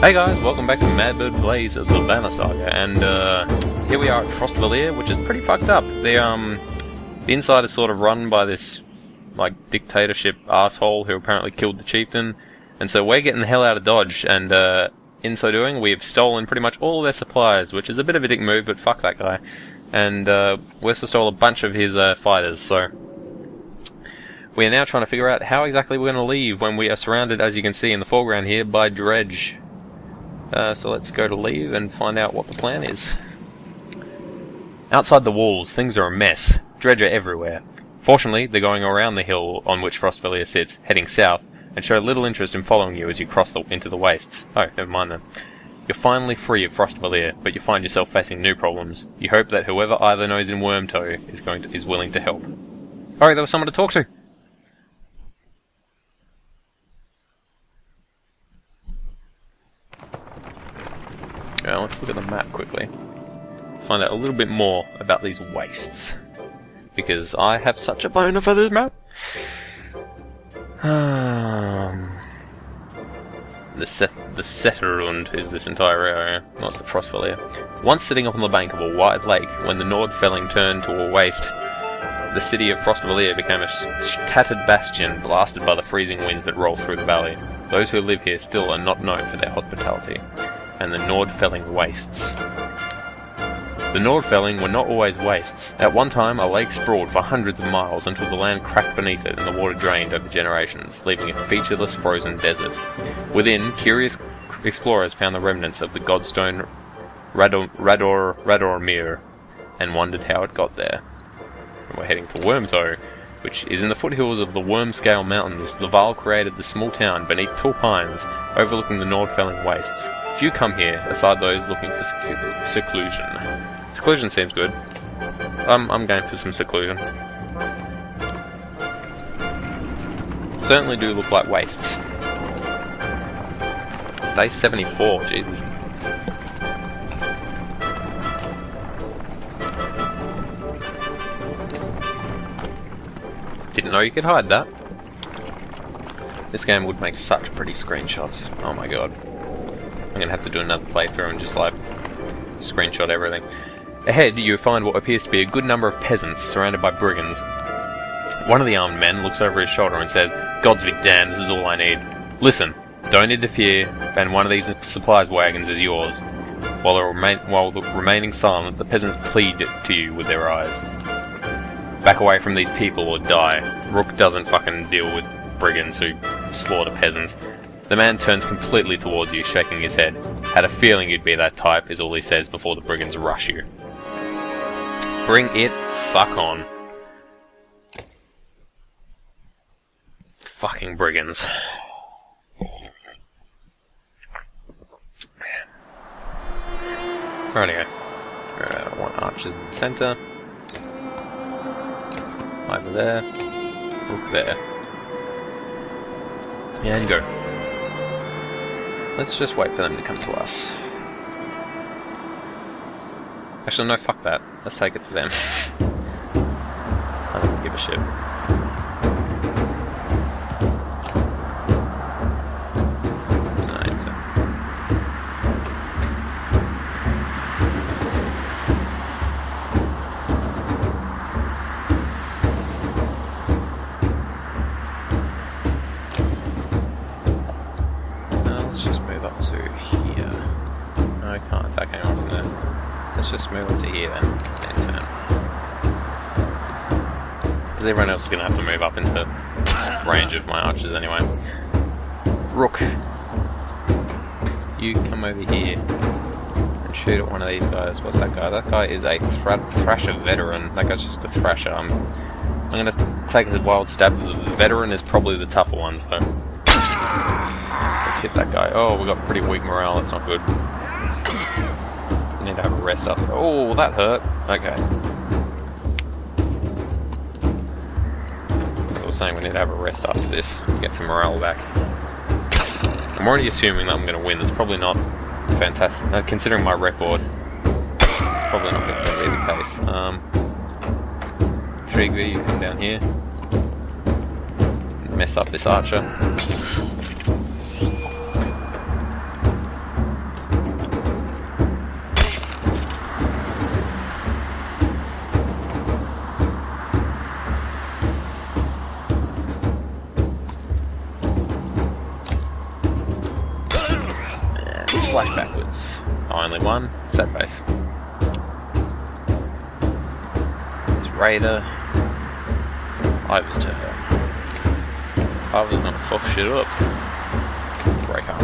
Hey guys, welcome back to Madbird-Valiant of the Banner Saga, and here we are at Frostvellr, which is pretty fucked up. The inside is sort of run by this, like, dictatorship asshole who apparently killed the chieftain, and so we're getting the hell out of Dodge, and in so doing we have stolen pretty much all their supplies, which is a bit of a dick move, but fuck that guy. And we also stole a bunch of his fighters, so we are now trying to figure out how exactly we're going to leave when we are surrounded, as you can see in the foreground here, by dredge. So let's go to leave and find out what the plan is. Outside the walls, things are a mess. Dredge are everywhere. Fortunately, they're going around the hill on which Frostvellr sits, heading south, and show little interest in following you as you cross into the wastes. Oh, never mind then. You're finally free of Frostvellr, but you find yourself facing new problems. You hope that whoever either knows in Wormtoe is willing to help. Alright, there was someone to talk to! Now, let's look at the map quickly. Find out a little bit more about these wastes. Because I have such a boner for this map. The Setterlund is this entire area. That's the Frostvellr. Once sitting up on the bank of a wide lake, when the Nordfelling turned to a waste, the city of Frostvellr became a tattered bastion blasted by the freezing winds that roll through the valley. Those who live here still are not known for their hospitality. And the Nordfelling Wastes. The Nordfelling were not always wastes. At one time, a lake sprawled for hundreds of miles until the land cracked beneath it and the water drained over generations, leaving a featureless frozen desert. Within, curious explorers found the remnants of the godstone Radormir and wondered how it got there. And we're heading to Wormtoe, which is in the foothills of the Wormscale Mountains. The Val created the small town beneath tall pines, overlooking the Nordfelling Wastes. Few come here, aside those looking for seclusion. Seclusion seems good. I'm going for some seclusion. Certainly do look like wastes. Day 74, Jesus. Didn't know you could hide that. This game would make such pretty screenshots. Oh my god. I'm gonna have to do another playthrough and just like screenshot everything. Ahead, you find what appears to be a good number of peasants surrounded by brigands. One of the armed men looks over his shoulder and says, "Gods be damned, this is all I need. Listen, don't interfere, and one of these supplies wagons is yours." While remaining silent, the peasants plead to you with their eyes. Back away from these people or die. Rook doesn't fucking deal with brigands who slaughter peasants. The man turns completely towards you, shaking his head. Had a feeling you'd be that type, is all he says before the brigands rush you. Bring it fuck on. Fucking brigands. Rightio. I want archers in the centre. Over there. Rook there. And go. Let's just wait for them to come to us. Actually, no, fuck that. Let's take it to them. I don't give a shit. Just move up to here then, and turn. Because everyone else is going to have to move up into range of my archers anyway. Rook, you come over here and shoot at one of these guys. What's that guy? That guy is a Thrasher veteran. That guy's just a Thrasher. I'm going to take a wild stab. The veteran is probably the tougher one, so let's hit that guy. Oh, we've got pretty weak morale. That's not good. Need to have a rest after. Oh, that hurt. Okay. I was saying we need to have a rest after this. Get some morale back. I'm already assuming that I'm going to win. That's probably not fantastic. Considering my record, it's probably not going to be the case. Trigger, you come down here. Mess up this archer. one. Set base. It's Raider. I was gonna fuck shit up. Break up.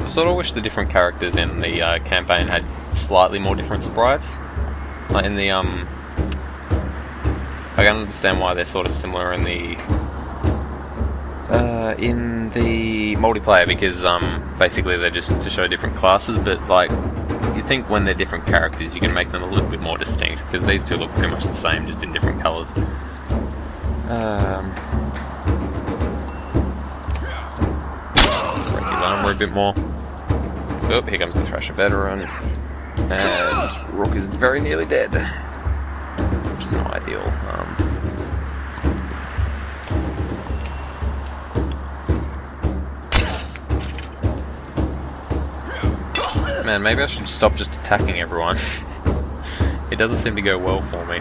I sort of wish the different characters in the campaign had slightly more different sprites. Like in the I can understand why they're sort of similar in the multiplayer, because basically they're just to show different classes. But like, you think when they're different characters, you can make them a little bit more distinct, because these two look pretty much the same, just in different colours. Break his armor a bit more. Oh, here comes the Thrasher veteran. And Rook is very nearly dead, which is not ideal. Man, maybe I should stop just attacking everyone. It doesn't seem to go well for me.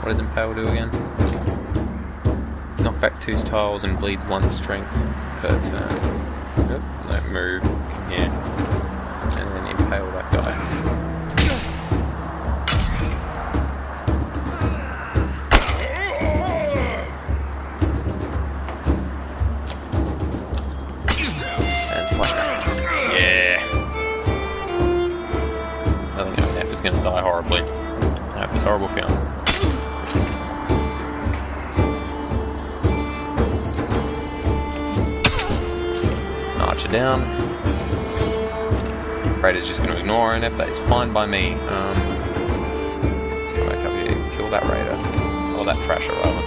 What does Impale do again? Knock back 2 tiles and bleeds 1 strength per turn. Yep, don't move in here. And then impale that guy. And slash ranges. Yeah! I think our Nef is going to die horribly. I have this horrible feeling. Archer down. Raider's just going to ignore an F. That is fine by me. Come back up here, kill that Raider. Or that Thrasher, rather.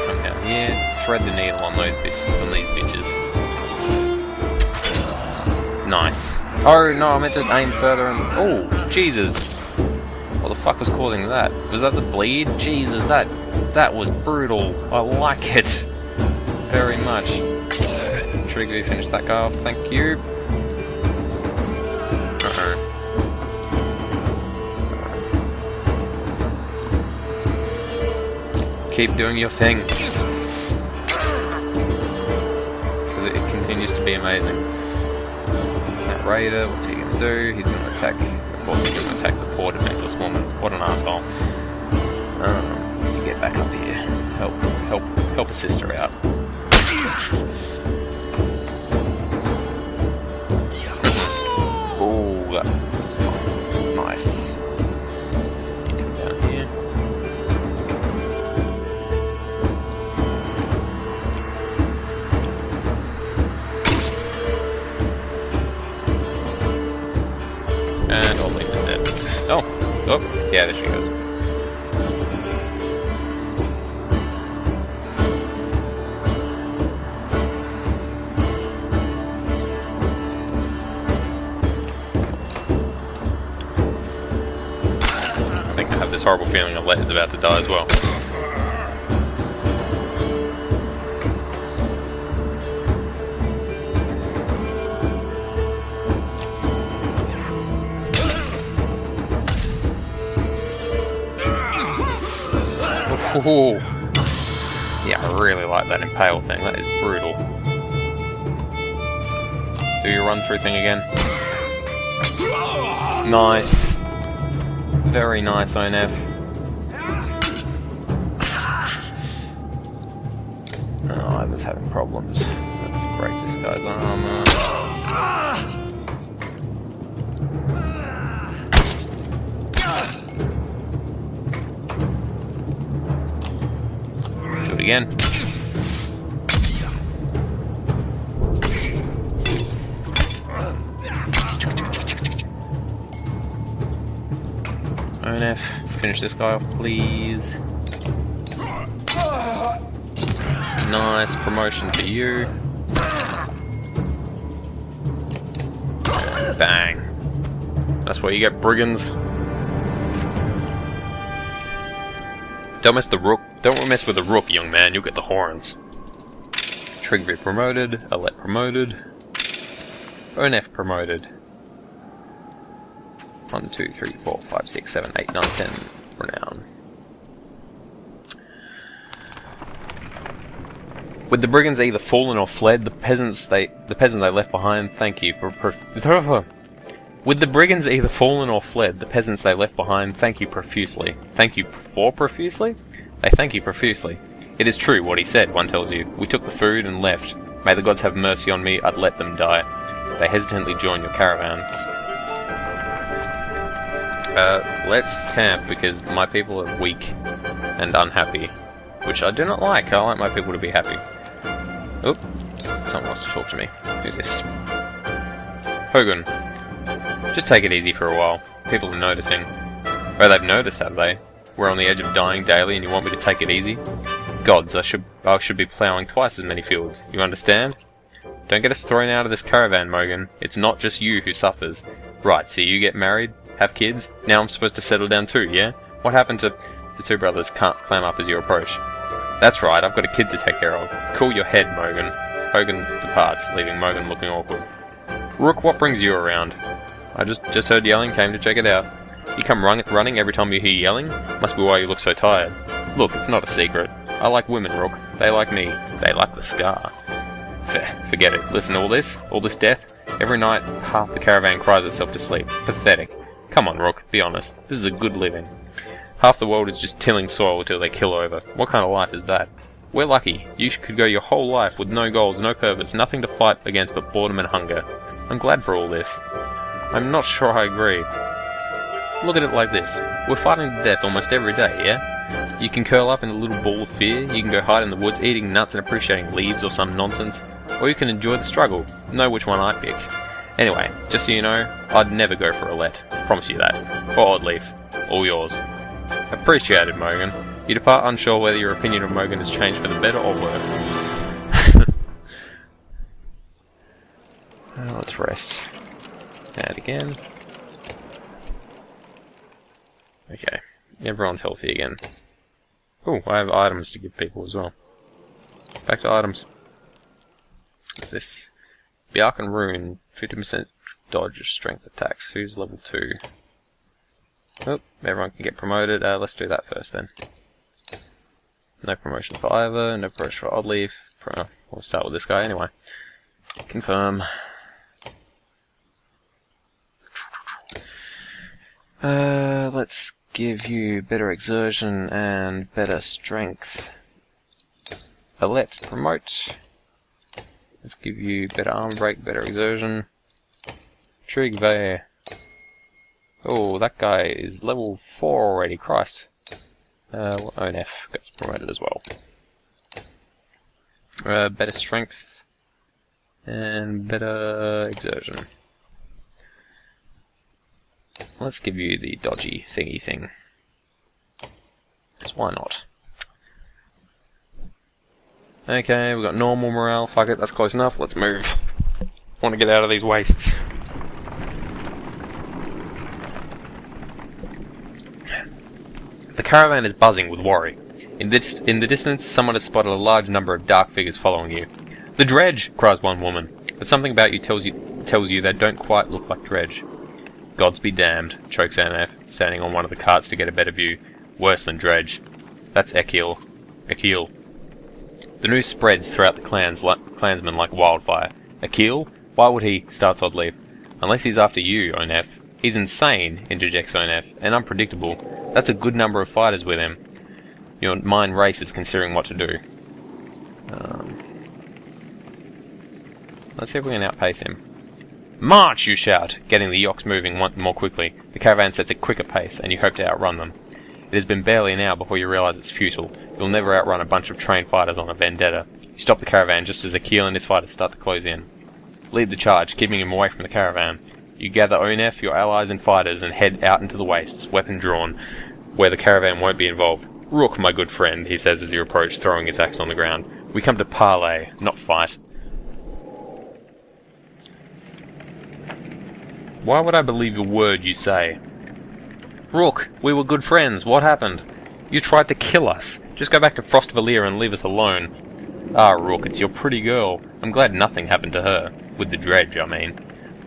Come down here, thread the needle on these bitches. Nice. Oh no, I meant to aim further and... Oh, Jesus! What the fuck was causing that? Was that the bleed? Jesus, that was brutal. I like it very much. Trigger, finish that guy off, thank you. Keep doing your thing. Because it continues to be amazing. Raider, what's he going to do? He's going to attack. Of course, he's going to attack the poor defenseless woman. What an asshole! You get back up here. Help a sister out. Oh, that was nice. You come down here. And I'll leave it dead. Oh, yeah, there she goes. I think I have this horrible feeling that Let is about to die as well. Ooh. Yeah, I really like that impale thing. That is brutal. Do your run through thing again. Nice. Very nice, ONF. Oh, I was having problems. Let's break this guy's armor. Again. ONF, finish this guy off, please. Nice promotion for you. Bang. That's where you get brigands. Don't mess with the Rook, young man. You'll get the horns. Trigby promoted. Alette promoted. Onef promoted. 1, 2, 3, 4, 5, 6, 7, 8, 9, 10. Renown. With the brigands either fallen or fled, the peasant they left behind. Thank you With the brigands either fallen or fled, the peasants they left behind thank you profusely. Thank you for profusely? They thank you profusely. It is true what he said, one tells you. We took the food and left. May the gods have mercy on me, I'd let them die. They hesitantly join your caravan. Let's camp because my people are weak and unhappy. Which I do not like. I like my people to be happy. Oop. Someone wants to talk to me. Who's this? Hogan. Just take it easy for a while. People are noticing. Oh, they've noticed, have they? We're on the edge of dying daily and you want me to take it easy? Gods, I should be ploughing twice as many fields. You understand? Don't get us thrown out of this caravan, Mogan. It's not just you who suffers. Right, so you get married, have kids, now I'm supposed to settle down too, yeah? What happened to... The two brothers can't clam up as you approach. That's right, I've got a kid to take care of. Cool your head, Mogan. Hogan departs, leaving Mogan looking awkward. Rook, what brings you around? I just heard yelling, came to check it out. You come running every time you hear yelling? Must be why you look so tired. Look, it's not a secret. I like women, Rook. They like me. They like the scar. Forget it. Listen, all this death, every night half the caravan cries itself to sleep. Pathetic. Come on, Rook, be honest. This is a good living. Half the world is just tilling soil till they kill over. What kind of life is that? We're lucky. You could go your whole life with no goals, no purpose, nothing to fight against but boredom and hunger. I'm glad for all this. I'm not sure I agree. Look at it like this. We're fighting to death almost every day, yeah? You can curl up in a little ball of fear, you can go hide in the woods eating nuts and appreciating leaves or some nonsense, or you can enjoy the struggle. Know which one I'd pick. Anyway, just so you know, I'd never go for Alette. Promise you that. Or Oddleaf. All yours. Appreciated, Mogan. You depart unsure whether your opinion of Mogan has changed for the better or worse. Let's rest. Add again. Okay, everyone's healthy again. Oh, I have items to give people as well. Back to items. What's this? Bjark and Rune, 50% dodge strength attacks. Who's level 2? Oh, everyone can get promoted. Let's do that first then. No promotion for either, no promotion for Oddleaf. We'll start with this guy anyway. Confirm. Let's give you better exertion and better strength. Alette, promote. Let's give you better armor break, better exertion. Trigby. Oh, that guy is level 4 already, Christ. Onef gets promoted as well. Better strength and better exertion. Let's give you the dodgy thingy thing. Because why not? Okay, we've got normal morale. Fuck it, that's close enough. Let's move. Want to get out of these wastes. The caravan is buzzing with worry. In the distance, someone has spotted a large number of dark figures following you. The Dredge! Cries one woman. But something about you tells you they don't quite look like Dredge. Gods be damned, chokes Anaf, standing on one of the carts to get a better view. Worse than Dredge. That's Ekil. Ekil. The news spreads throughout the clansmen like wildfire. Ekil? Why would he? Starts Oddleaf. Unless he's after you, Onef. He's insane, interjects Onef, and unpredictable. That's a good number of fighters with him. Your mind races considering what to do. Let's see if we can outpace him. March, you shout, getting the yokes moving more quickly. The caravan sets a quicker pace, and you hope to outrun them. It has been barely an hour before you realise it's futile. You'll never outrun a bunch of trained fighters on a vendetta. You stop the caravan just as Akil and his fighters start to close in. Lead the charge, keeping him away from the caravan. You gather Onef, your allies and fighters, and head out into the wastes, weapon drawn, where the caravan won't be involved. Rook, my good friend, he says as you approach, throwing his axe on the ground. We come to parley, not fight. Why would I believe a word you say? Rook, we were good friends. What happened? You tried to kill us. Just go back to Frostvellr and leave us alone. Ah, Rook, it's your pretty girl. I'm glad nothing happened to her. With the dredge, I mean.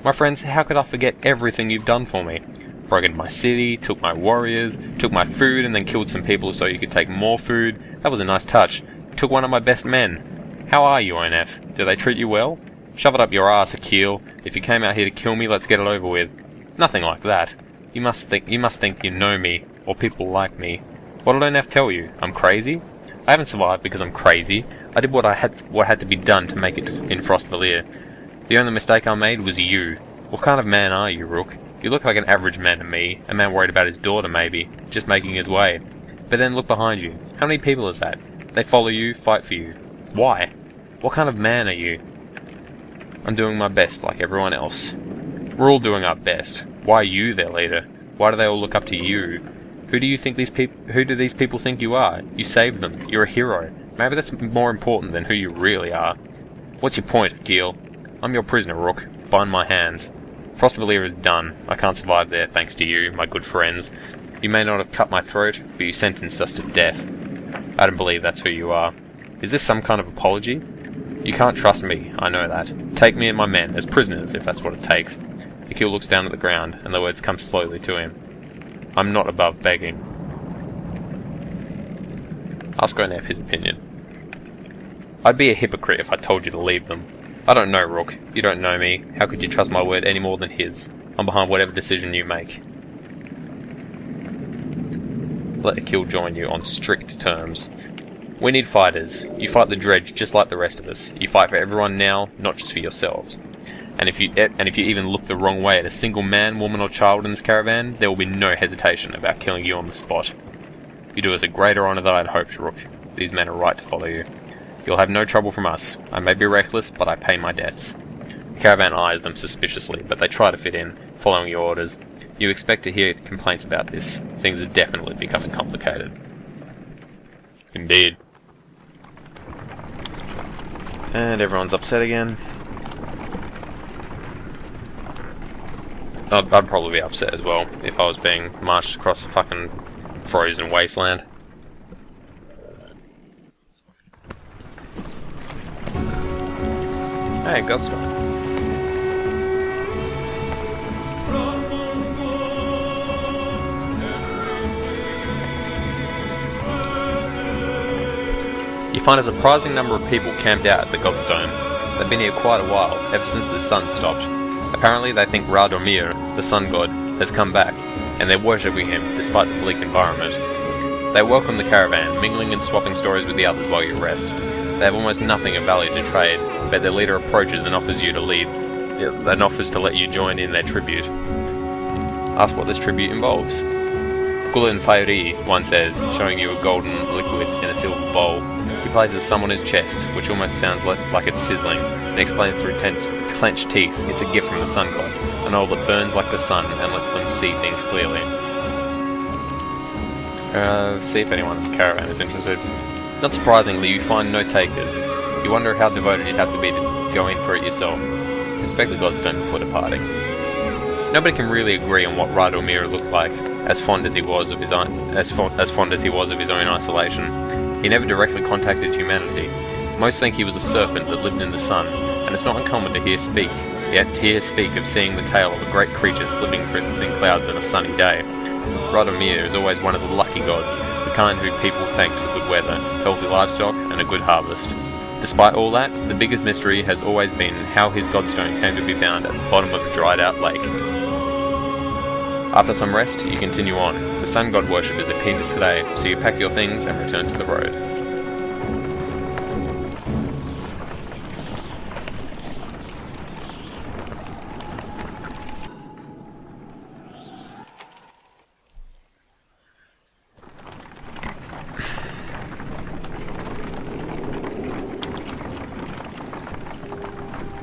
My friends, how could I forget everything you've done for me? Broke into my city, took my warriors, took my food and then killed some people so you could take more food. That was a nice touch. Took one of my best men. How are you, ONF? Do they treat you well? Shove it up your ass, Akil. If you came out here to kill me, let's get it over with. Nothing like that. You must think you know me, or people like me. What did ONF tell you? I'm crazy? I haven't survived because I'm crazy. I did what had to be done to make it in Frostvellr. The only mistake I made was you. What kind of man are you, Rook? You look like an average man to me, a man worried about his daughter maybe, just making his way. But then look behind you. How many people is that? They follow you, fight for you. Why? What kind of man are you? I'm doing my best like everyone else. We're all doing our best. Why are you their leader? Why do they all look up to you? Who do these people think you are? You saved them. You're a hero. Maybe that's more important than who you really are. What's your point, Akil? I'm your prisoner, Rook. Bind my hands. Frostvellr is done. I can't survive there thanks to you, my good friends. You may not have cut my throat, but you sentenced us to death. I don't believe that's who you are. Is this some kind of apology? You can't trust me, I know that. Take me and my men as prisoners, if that's what it takes. Akil looks down at the ground, and the words come slowly to him. I'm not above begging. Ask ONF his opinion. I'd be a hypocrite if I told you to leave them. I don't know, Rook. You don't know me. How could you trust my word any more than his? I'm behind whatever decision you make. Let Akil join you on strict terms. We need fighters. You fight the dredge just like the rest of us. You fight for everyone now, not just for yourselves. And if you even look the wrong way at a single man, woman or child in this caravan, there will be no hesitation about killing you on the spot. You do us a greater honour than I'd hoped, Rook. These men are right to follow you. You'll have no trouble from us. I may be reckless, but I pay my debts. The caravan eyes them suspiciously, but they try to fit in, following your orders. You expect to hear complaints about this. Things are definitely becoming complicated. Indeed. And everyone's upset again. I'd probably be upset as well if I was being marched across a fucking frozen wasteland. Hey, Godstone. You find a surprising number of people camped out at the Godstone. They've been here quite a while, ever since the sun stopped. Apparently they think Radomir, the sun god, has come back, and they're worshipping him despite the bleak environment. They welcome the caravan, mingling and swapping stories with the others while you rest. They have almost nothing of value to trade, but their leader approaches and offers to let you join in their tribute. Ask what this tribute involves. Gulen Fayuri, one says, showing you a golden liquid in a silver bowl. He places some on his chest, which almost sounds like it's sizzling, and explains through clenched teeth it's a gift from the sun god, an oil that burns like the sun and lets them see things clearly. See if anyone in the caravan is interested. Not surprisingly, you find no takers. You wonder how devoted you'd have to be to go in for it yourself. Inspect the Godstone before departing. Nobody can really agree on what Radomir looked like, as fond as he was of his own isolation. He never directly contacted humanity. Most think he was a serpent that lived in the sun, and it's not uncommon to hear speak of seeing the tail of a great creature slipping through the thin clouds on a sunny day. Radomir is always one of the lucky gods, the kind who people thank for good weather, healthy livestock, and a good harvest. Despite all that, the biggest mystery has always been how his Godstone came to be found at the bottom of a dried-out lake. After some rest, you continue on. The sun god worshippers are keen to stay, so you pack your things and return to the road.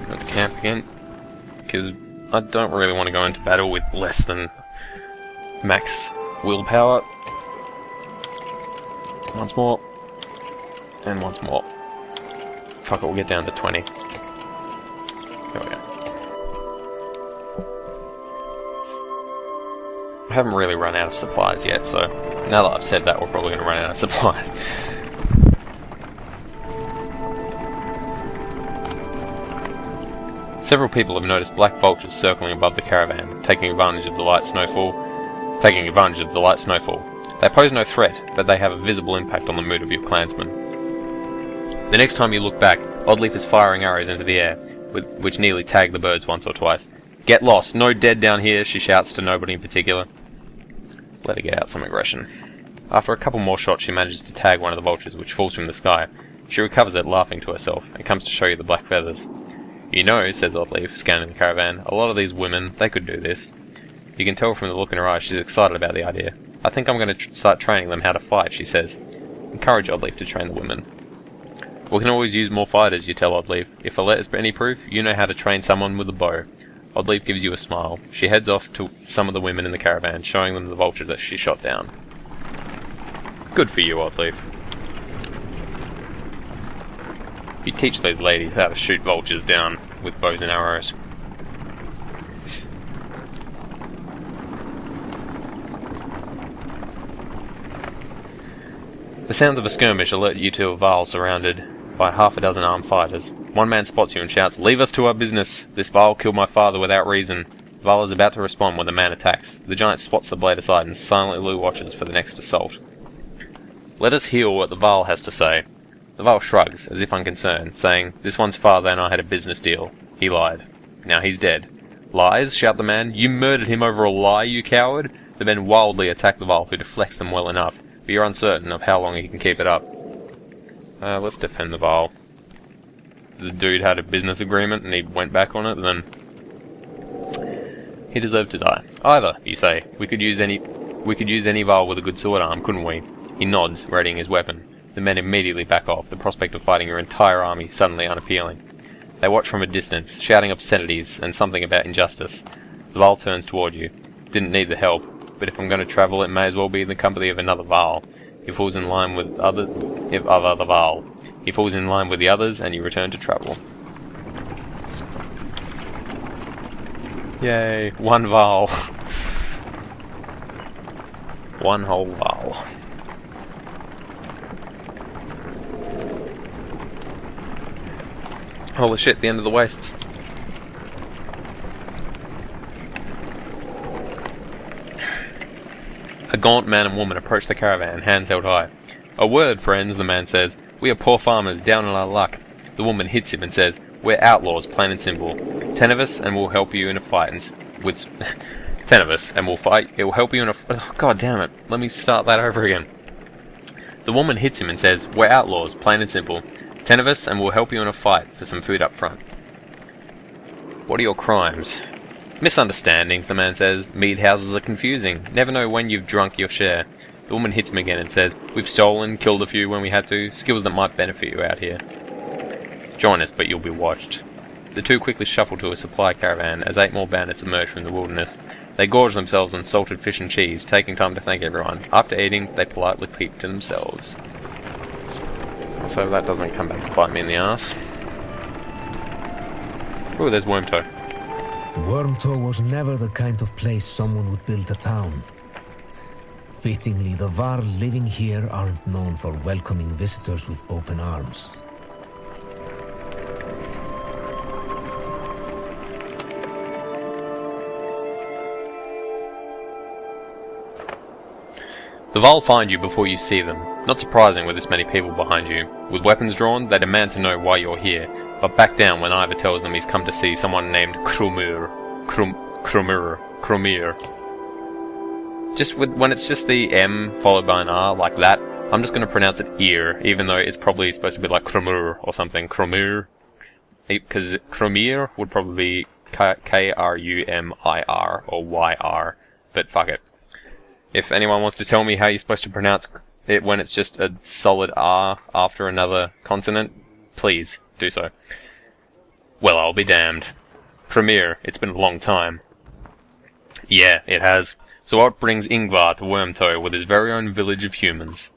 Let's camp again, because I don't really want to go into battle with less than max willpower. Once more. And once more. Fuck it, we'll get down to 20. There we go. I haven't really run out of supplies yet, so now that I've said that, we're probably going to run out of supplies. Several people have noticed black vultures circling above the caravan, taking advantage of the light snowfall. They pose no threat, but they have a visible impact on the mood of your clansmen. The next time you look back, Oddleaf is firing arrows into the air, which nearly tag the birds once or twice. "Get lost! No dead down here!" she shouts to nobody in particular. Let her get out some aggression. After a couple more shots, she manages to tag one of the vultures, which falls from the sky. She recovers it, laughing to herself, and comes to show you the black feathers. "You know," says Oddleaf, scanning the caravan, "a lot of these women, they could do this." You can tell from the look in her eyes she's excited about the idea. "I think I'm going to start training them how to fight," she says. Encourage Oddleaf to train the women. "We can always use more fighters," you tell Oddleaf. "If a letter's any proof, you know how to train someone with a bow." Oddleaf gives you a smile. She heads off to some of the women in the caravan, showing them the vulture that she shot down. Good for you, Oddleaf. You teach those ladies how to shoot vultures down with bows and arrows. The sounds of a skirmish alert you to a Varl surrounded by half a dozen armed fighters. One man spots you and shouts, "Leave us to our business! This Varl killed my father without reason." Varl is about to respond when the man attacks. The giant swats the blade aside and silently watches for the next assault. Let us hear what the Varl has to say. The Varl shrugs, as if unconcerned, saying, "This one's father and I had a business deal. He lied. Now he's dead." "Lies?" shout the man. "You murdered him over a lie, you coward!" The men wildly attack the Varl, who deflects them well enough, but you're uncertain of how long he can keep it up. Let's defend the Varl. The dude had a business agreement and he went back on it, then he deserved to die. "Either," you say. We could use any Varl with a good sword arm, couldn't we?" He nods, readying his weapon. The men immediately back off, the prospect of fighting your entire army suddenly unappealing. They watch from a distance, shouting obscenities and something about injustice. The Varl turns toward you. "Didn't need the help, but if I'm going to travel, it may as well be in the company of another Varl. He falls in line with the Varl. He falls in line with the others, and you return to travel." Yay, one Varl. One whole Varl. Holy shit, the end of the Wastes. A gaunt man and woman approach the caravan, hands held high. "A word, friends," the man says. "We are poor farmers, down on our luck." The woman hits him and says, "We're outlaws, plain and simple. 10 of us, and we'll help you in a fight with 10 of us, and we'll fight. It will help you in a... Oh, God damn it. Let me start that over again. The woman hits him and says, "We're outlaws, plain and simple. 10 of us, and we'll help you in a fight for some food up front." "What are your crimes?" "Misunderstandings," the man says. "Mead houses are confusing. Never know when you've drunk your share." The woman hits him again and says, "We've stolen, killed a few when we had to. Skills that might benefit you out here. Join us, but you'll be watched." The two quickly shuffle to a supply caravan as 8 more bandits emerge from the wilderness. They gorge themselves on salted fish and cheese, taking time to thank everyone. After eating, they politely keep to themselves. So that doesn't come back to bite me in the ass. Oh, there's Wormtoe. Wormtoe was never the kind of place someone would build a town. Fittingly, the Varl living here aren't known for welcoming visitors with open arms. The Varl find you before you see them. Not surprising with this many people behind you. With weapons drawn, they demand to know why you're here, but back down when Ivor tells them he's come to see someone named Kromir. When it's just the M followed by an R like that, I'm just going to pronounce it ear, even though it's probably supposed to be like Kromir or something. Kromir. Because Kromir would probably be Krumir or YR, but fuck it. If anyone wants to tell me how you're supposed to pronounce it when it's just a solid R after another consonant, please do so. Well, I'll be damned. Kromir, it's been a long time. Yeah, it has. So what brings Ingvar to Wormtoe with his very own village of humans?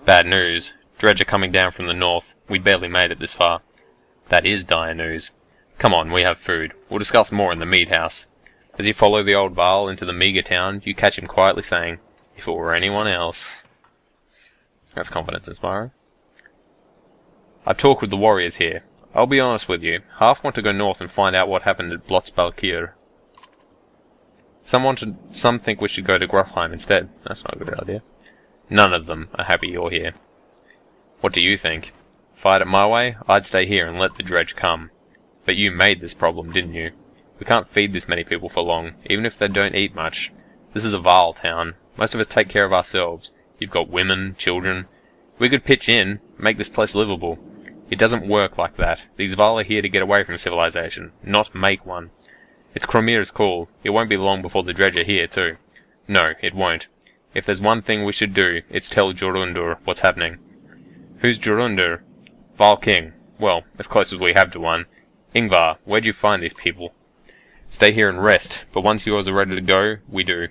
Bad news. Dredge are coming down from the north. We barely made it this far. That is dire news. Come on, we have food. We'll discuss more in the mead house. As you follow the old Varl into the meagre town, you catch him quietly saying, "If it were anyone else." That's confidence inspiring. I've talked with the warriors here. I'll be honest with you, half want to go north and find out what happened at Frostvellr. Some think we should go to Grofheim instead. That's not a good idea. None of them are happy you're here. What do you think? If I had it my way, I'd stay here and let the dredge come. But you made this problem, didn't you? We can't feed this many people for long, even if they don't eat much. This is a Varl town. Most of us take care of ourselves. You've got women, children. We could pitch in, make this place livable. It doesn't work like that. These Varl are here to get away from civilization, not make one. It's Cromir's call. It won't be long before the dredge are here too. No, it won't. If there's one thing we should do, it's tell Jorundur what's happening. Who's Jorundur? Varl King. Well, as close as we have to one. Ingvar, where'd you find these people? Stay here and rest, but once yours are ready to go, we do.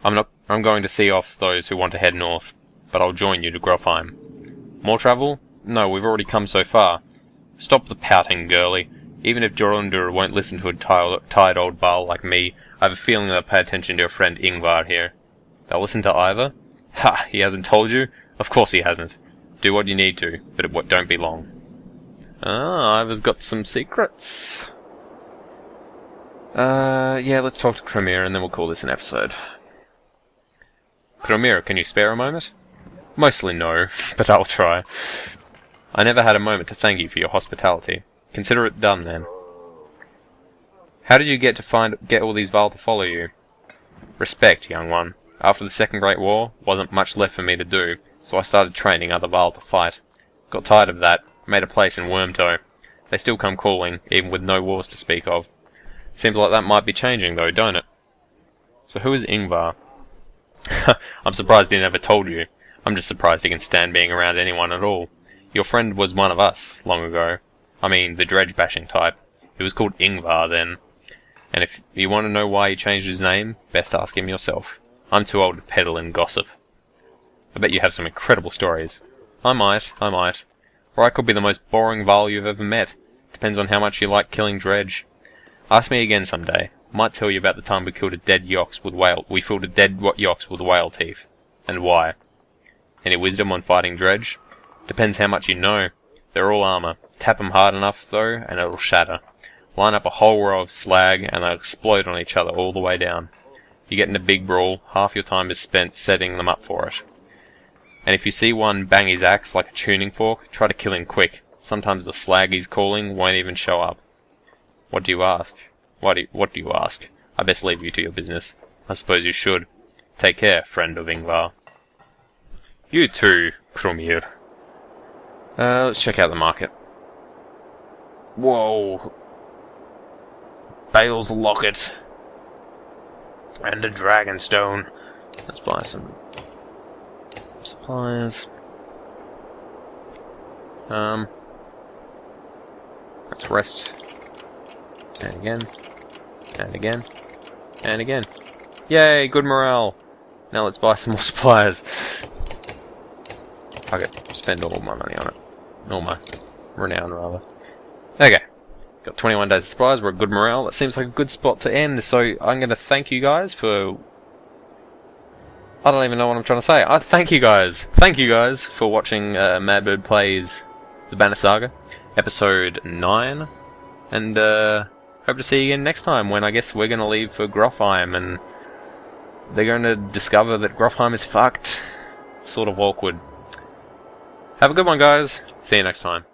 I'm going to see off those who want to head north, but I'll join you to Grofheim. More travel? No, we've already come so far. Stop the pouting, girlie. Even if Jorundur won't listen to a tired old Varl like me, I have a feeling they'll pay attention to your friend Ingvar here. They'll listen to Ivar? Ha! He hasn't told you? Of course he hasn't. Do what you need to, but it don't be long. Ah, Ivar's got some secrets. Yeah, let's talk to Cromir and then we'll call this an episode. Cromir, can you spare a moment? Mostly no, but I'll try. I never had a moment to thank you for your hospitality. Consider it done, then. How did you get all these Varl to follow you? Respect, young one. After the Second Great War, wasn't much left for me to do, so I started training other Varl to fight. Got tired of that, made a place in Wormtoe. They still come calling, even with no wars to speak of. Seems like that might be changing, though, don't it? So who is Ingvar? I'm surprised he never told you. I'm just surprised he can stand being around anyone at all. Your friend was one of us, long ago. I mean, the dredge-bashing type. He was called Ingvar then. And if you want to know why he changed his name, best ask him yourself. I'm too old to peddle in gossip. I bet you have some incredible stories. I might. Or I could be the most boring Varl you've ever met. Depends on how much you like killing dredge. Ask me again someday. Might tell you about the time we killed a dead yox with whale. We filled a dead yox with whale teeth. And why. Any wisdom on fighting dredge? Depends how much you know. They're all armor. Tap them hard enough, though, and it'll shatter. Line up a whole row of slag, and they'll explode on each other all the way down. You get in a big brawl, half your time is spent setting them up for it. And if you see one bang his axe like a tuning fork, try to kill him quick. Sometimes the slag he's calling won't even show up. What do you ask? What do you ask? I best leave you to your business. I suppose you should. Take care, friend of Ingvar. You too, Cromir. Let's check out the market. Whoa. Bale's locket. And a dragonstone. Let's buy some supplies. Let's rest. And again. And again. And again. Yay, good morale. Now let's buy some more supplies. I could spend all my money on it. All my renown, rather. Okay. Got 21 days of supplies. We're at good morale. That seems like a good spot to end. So I'm going to thank you guys for... I don't even know what I'm trying to say. I thank you guys. Thank you guys for watching Madbird plays the Banner Saga, episode 9. And hope to see you again next time when I guess we're going to leave for Grofheim and they're going to discover that Grofheim is fucked. It's sort of awkward. Have a good one, guys. See you next time.